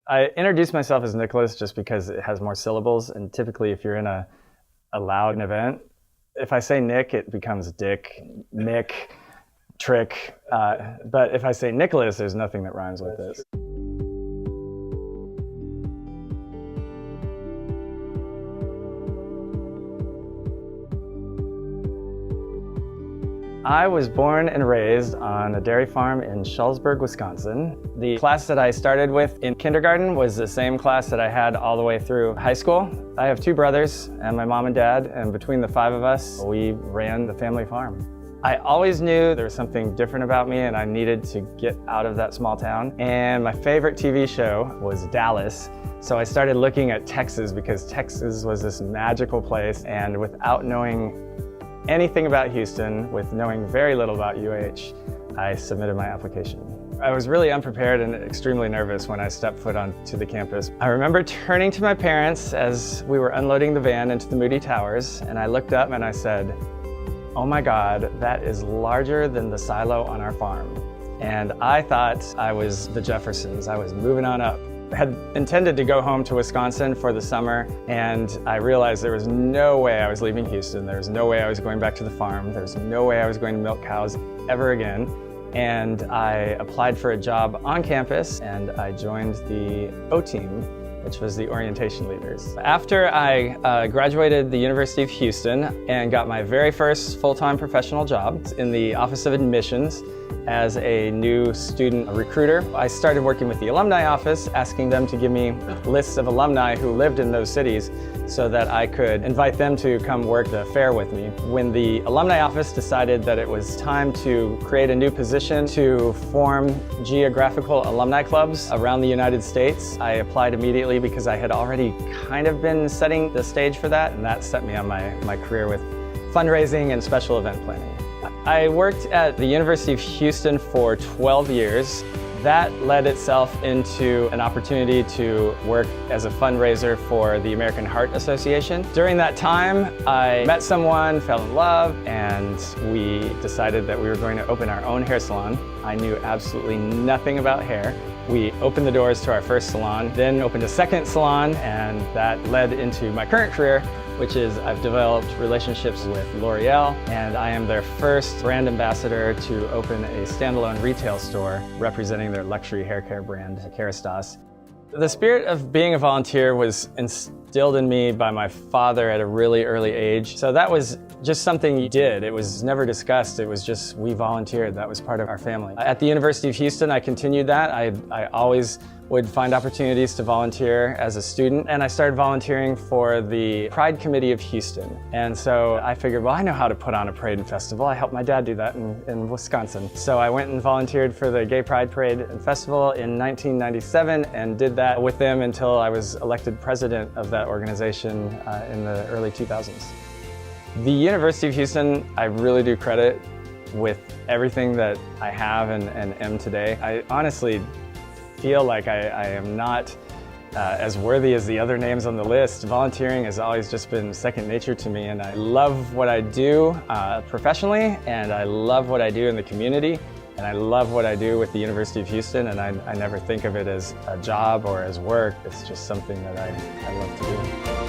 I introduce myself as Nicholas just because it has more syllables, and typically if you're in a loud event, if I say Nick, it becomes Dick, Nick, Trick, but if I say Nicholas, there's nothing that rhymes with it. I was born and raised on a dairy farm in Shullsburg, Wisconsin. The class that I started with in kindergarten was the same class that I had all the way through high school. I have two brothers and my mom and dad, and between the five of us, we ran the family farm. I always knew there was something different about me and I needed to get out of that small town. And my favorite TV show was Dallas. So I started looking at Texas because Texas was this magical place, and without knowing anything about Houston, with knowing very little about UH, I submitted my application. I was really unprepared and extremely nervous when I stepped foot onto the campus. I remember turning to my parents as we were unloading the van into the Moody Towers, and I looked up and I said, "Oh my God, that is larger than the silo on our farm." And I thought I was the Jeffersons. I was moving on up. I had intended to go home to Wisconsin for the summer, and I realized there was no way I was leaving Houston. There was no way I was going back to the farm. There was no way I was going to milk cows ever again. And I applied for a job on campus, and I joined the O team, which was the orientation leaders. After I graduated the University of Houston and got my very first full-time professional job in the Office of Admissions as a new student recruiter, I started working with the alumni office, asking them to give me lists of alumni who lived in those cities so that I could invite them to come work the fair with me. When the alumni office decided that it was time to create a new position to form geographical alumni clubs around the United States, I applied immediately because I had already kind of been setting the stage for that, and that set me on my career with fundraising and special event planning. I worked at the University of Houston for 12 years. That led itself into an opportunity to work as a fundraiser for the American Heart Association. During that time, I met someone, fell in love, and we decided that we were going to open our own hair salon. I knew absolutely nothing about hair. We opened the doors to our first salon, then opened a second salon, and that led into my current career, which is I've developed relationships with L'Oreal, and I am their first brand ambassador to open a standalone retail store representing their luxury hair care brand, Kerastase. The spirit of being a volunteer was instilled in me by my father at a really early age. So that was just something you did. It was never discussed. It was just, we volunteered. That was part of our family. At the University of Houston, I continued that. I always would find opportunities to volunteer as a student, and I started volunteering for the Pride Committee of Houston. And so I figured, well, I know how to put on a parade and festival. I helped my dad do that in Wisconsin. So I went and volunteered for the Gay Pride Parade and Festival in 1997 and did that with them until I was elected president of that organization in the early 2000s. The University of Houston, I really do credit with everything that I have and am today. I honestly feel like I am not as worthy as the other names on the list. Volunteering has always just been second nature to me, and I love what I do professionally, and I love what I do in the community, and I love what I do with the University of Houston, and I never think of it as a job or as work. It's just something that I love to do.